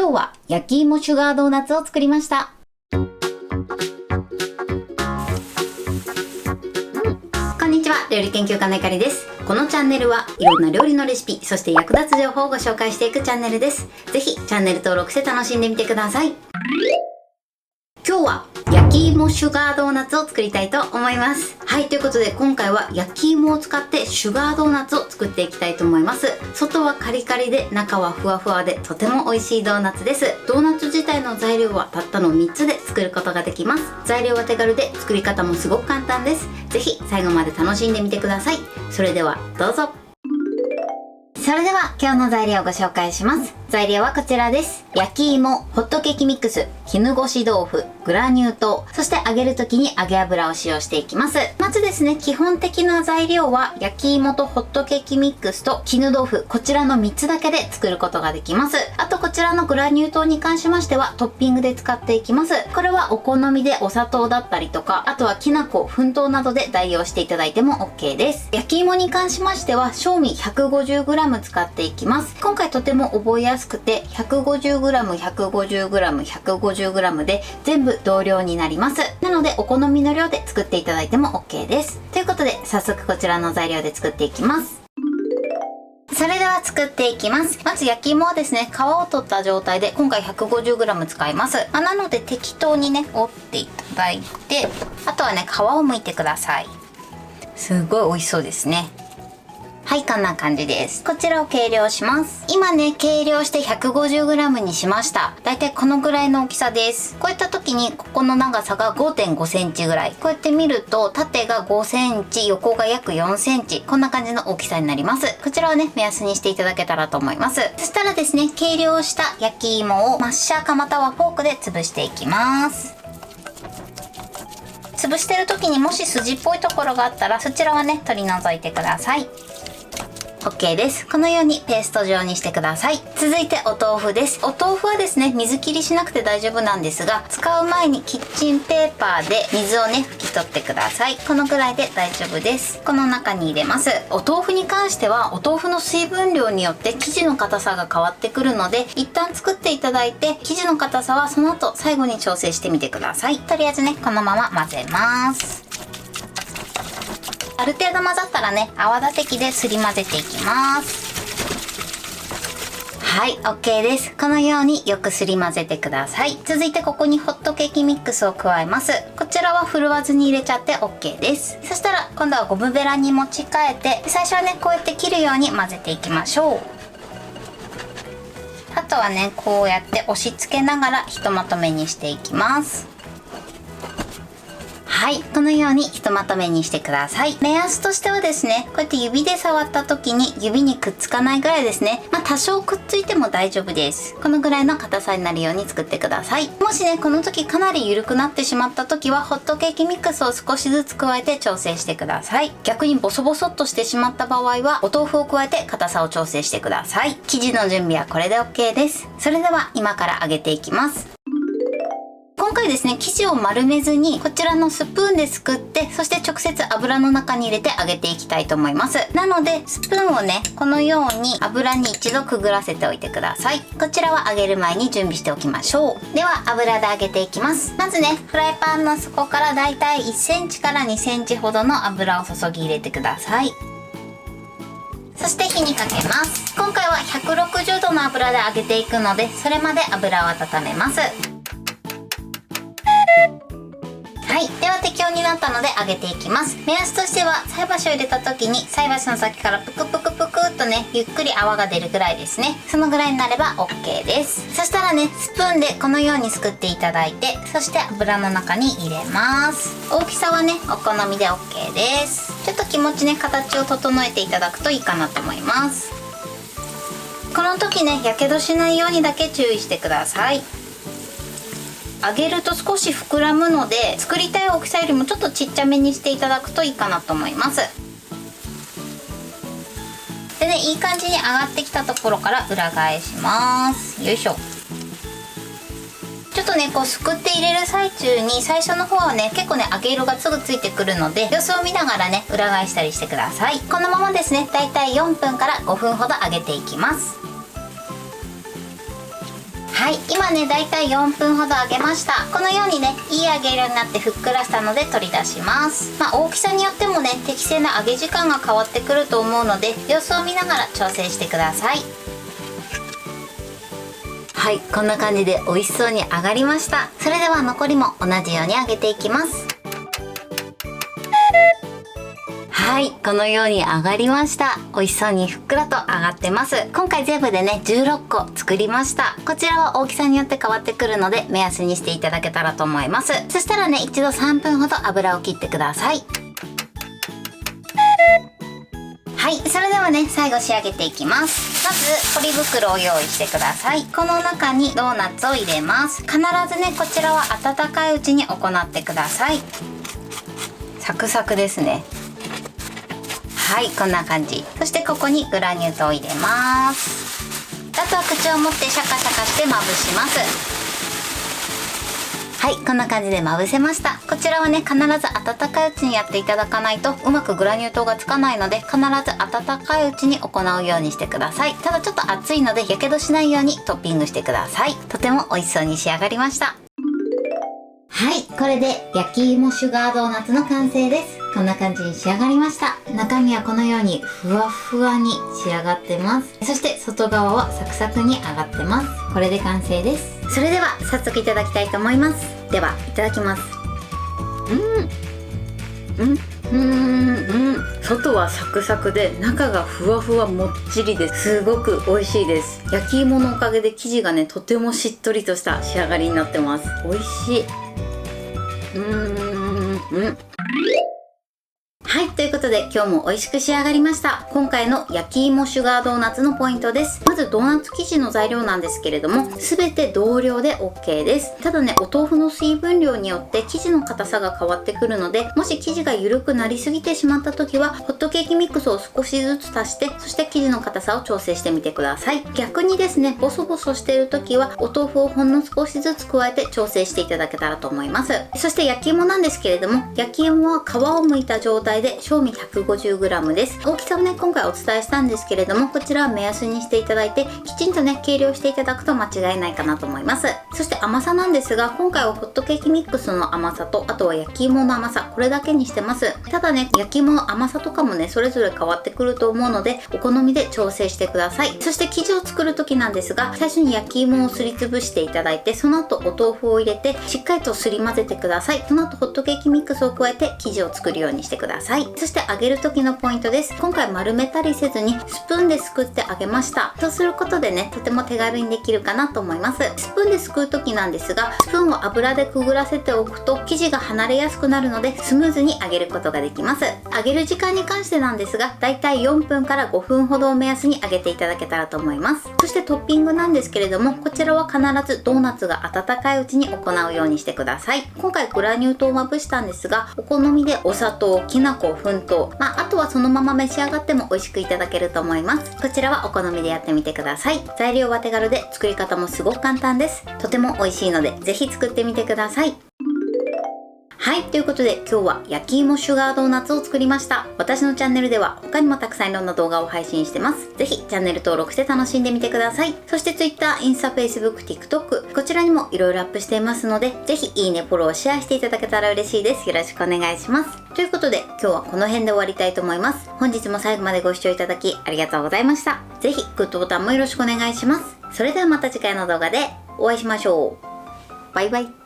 今日は焼き芋シュガードーナツを作りました。こんにちは、料理研究家のゆかりです。このチャンネルはいろんな料理のレシピ、そして役立つ情報をご紹介していくチャンネルです。ぜひチャンネル登録して楽しんでみてください。今日は焼き芋シュガードーナツを作りたいと思います。はい、ということで今回は焼き芋を使ってシュガードーナツを作っていきたいと思います。外はカリカリで中はふわふわでとても美味しいドーナツです。ドーナツ自体の材料はたったの3つで作ることができます。材料は手軽で作り方もすごく簡単です。ぜひ最後まで楽しんでみてください。それではどうぞ。それでは今日の材料をご紹介します。材料はこちらです。焼き芋、ホットケーキミックス、絹ごし豆腐、グラニュー糖、そして揚げる時に揚げ油を使用していきます。まずですね、基本的な材料は焼き芋とホットケーキミックスと絹豆腐、こちらの3つだけで作ることができます。あとこちらのグラニュー糖に関しましてはトッピングで使っていきます。これはお好みでお砂糖だったりとか、あとはきな粉、粉糖などで代用していただいても OK です。焼き芋に関しましては正味 150g 使っていきます。今回とても覚えやすくて 150g、150g、150g で全部同量になります。なのでお好みの量で作っていただいても OK です。ということで早速こちらの材料で作っていきます。それでは作っていきます。まず焼き芋はですね、皮を取った状態で今回 150g 使います。なので適当にね折っていただいて、あとはね皮を剥いてください。すごい美味しそうですね。はい、こんな感じです。こちらを計量します。今ね、計量して 150g にしました。だいたいこのぐらいの大きさです。こういった時にここの長さが 5.5 センチぐらい。こうやって見ると縦が5センチ、横が約4センチ。こんな感じの大きさになります。こちらをね、目安にしていただけたらと思います。そしたらですね、計量した焼き芋をマッシャーかまたはフォークで潰していきます。潰してる時にもし筋っぽいところがあったらそちらはね、取り除いてください。OK です。このようにペースト状にしてください。続いてお豆腐です。お豆腐はですね、水切りしなくて大丈夫なんですが、使う前にキッチンペーパーで水をね拭き取ってください。このぐらいで大丈夫です。この中に入れます。お豆腐に関してはお豆腐の水分量によって生地の硬さが変わってくるので、一旦作っていただいて生地の硬さはその後最後に調整してみてください。とりあえずね、このまま混ぜます。ある程度混ざったらね、泡立て器ですり混ぜていきます。はい、OK です。このようによくすり混ぜてください。続いてここにホットケーキミックスを加えます。こちらは振るわずに入れちゃって OK です。そしたら今度はゴムベラに持ち替えて、最初はねこうやって切るように混ぜていきましょう。あとはねこうやって押し付けながらひとまとめにしていきます。はい、このようにひとまとめにしてください。目安としてはですね、こうやって指で触った時に指にくっつかないぐらいですね。多少くっついても大丈夫です。このぐらいの硬さになるように作ってください。もしねこの時かなり緩くなってしまった時はホットケーキミックスを少しずつ加えて調整してください。逆にボソボソっとしてしまった場合はお豆腐を加えて硬さを調整してください。生地の準備はこれで OK です。それでは今から揚げていきます。今回ですね、生地を丸めずにこちらのスプーンですくって、そして直接油の中に入れて揚げていきたいと思います。なのでスプーンをねこのように油に一度くぐらせておいてください。こちらは揚げる前に準備しておきましょう。では油で揚げていきます。まずねフライパンの底からだいたい1センチから2センチほどの油を注ぎ入れてください。そして火にかけます。今回は160度の油で揚げていくので、それまで油を温めます。はい、では適温になったので揚げていきます。目安としては菜箸を入れた時に菜箸の先からプクプクプクっとねゆっくり泡が出るぐらいですね。そのぐらいになれば OK です。そしたらねスプーンでこのようにすくっていただいて、そして油の中に入れます。大きさはねお好みで OK です。ちょっと気持ちね形を整えていただくといいかなと思います。この時ねやけどしないようにだけ注意してください。揚げると少し膨らむので、作りたい大きさよりもちょっとちっちゃめにしていただくといいかなと思います。でね、いい感じに上がってきたところから裏返します。よいしょ。ちょっとねこうすくって入れる最中に最初の方はね結構ね揚げ色がすぐついてくるので、様子を見ながらね裏返したりしてください。このままですねだいたい4分から5分ほど揚げていきます。ははい、今ねだいたい4分ほど揚げました。このようにねいい揚げ色になってふっくらしたので取り出します。大きさによってもね適正な揚げ時間が変わってくると思うので、様子を見ながら調整してください。はい、こんな感じで美味しそうに揚がりました。それでは残りも同じように揚げていきます。はい、このように揚がりました。美味しそうにふっくらと揚がってます。今回全部でね16個作りました。こちらは大きさによって変わってくるので目安にしていただけたらと思います。そしたらね一度3分ほど油を切ってください。はい、それではね最後仕上げていきます。まずポリ袋を用意してください。この中にドーナツを入れます。必ずねこちらは温かいうちに行ってください。サクサクですね。はい、こんな感じ。そしてここにグラニュー糖を入れます。あとは口を持ってシャカシャカしてまぶします。はい、こんな感じでまぶせました。こちらはね必ず温かいうちにやっていただかないとうまくグラニュー糖がつかないので、必ず温かいうちに行うようにしてください。ただちょっと熱いのでやけどしないようにトッピングしてください。とても美味しそうに仕上がりました。はい、これで焼き芋シュガードーナツの完成です。こんな感じに仕上がりました。中身はこのようにふわふわに仕上がってます。そして外側はサクサクに揚がってます。これで完成です。それでは早速いただきたいと思います。ではいただきます。外はサクサクで中がふわふわもっちりです。すごく美味しいです。焼き芋のおかげで生地がねとてもしっとりとした仕上がりになってます。美味しい。はい、ということで今日も美味しく仕上がりました。今回の焼き芋シュガードーナツのポイントです。まずドーナツ生地の材料なんですけれども、全て同量で OK です。ただねお豆腐の水分量によって生地の硬さが変わってくるので、もし生地が緩くなりすぎてしまった時はホットケーキミックスを少しずつ足して、そして生地の硬さを調整してみてください。逆にですねボソボソしている時はお豆腐をほんの少しずつ加えて調整していただけたらと思います。そして焼き芋なんですけれども、焼き芋は皮を剥いた状態で賞味 150g です。大きさをね今回お伝えしたんですけれども、こちらは目安にしていただいてきちんとね計量していただくと間違いないかなと思います。そして甘さなんですが、今回はホットケーキミックスの甘さと、あとは焼き芋の甘さ、これだけにしてます。ただね焼き芋の甘さとかもねそれぞれ変わってくると思うので、お好みで調整してください。そして生地を作る時なんですが、最初に焼き芋をすりつぶしていただいて、その後お豆腐を入れてしっかりとすり混ぜてください。その後ホットケーキミックスを加えて生地を作るようにしてください。そして揚げる時のポイントです。今回丸めたりせずにスプーンですくって揚げました。そうすることでねとても手軽にできるかなと思います。スプーンですくう時なんですが、スプーンを油でくぐらせておくと生地が離れやすくなるのでスムーズに揚げることができます。揚げる時間に関してなんですが、だいたい4分から5分ほどを目安に揚げていただけたらと思います。そしてトッピングなんですけれども、こちらは必ずドーナツが温かいうちに行うようにしてください。今回グラニュー糖をまぶしたんですが、お好みでお砂糖、きな粉、粉糖、あとはそのまま召し上がっても美味しくいただけると思います。こちらはお好みでやってみてください。材料は手軽で作り方もすごく簡単です。とても美味しいのでぜひ作ってみてください。はい、ということで今日は焼き芋シュガードーナツを作りました。私のチャンネルでは他にもたくさんいろんな動画を配信してます。ぜひチャンネル登録して楽しんでみてください。そして Twitter、インスタ、Facebook、TikTok こちらにもいろいろアップしていますので、ぜひいいね、フォロー、シェアしていただけたら嬉しいです。よろしくお願いします。ということで今日はこの辺で終わりたいと思います。本日も最後までご視聴いただきありがとうございました。ぜひグッドボタンもよろしくお願いします。それではまた次回の動画でお会いしましょう。バイバイ。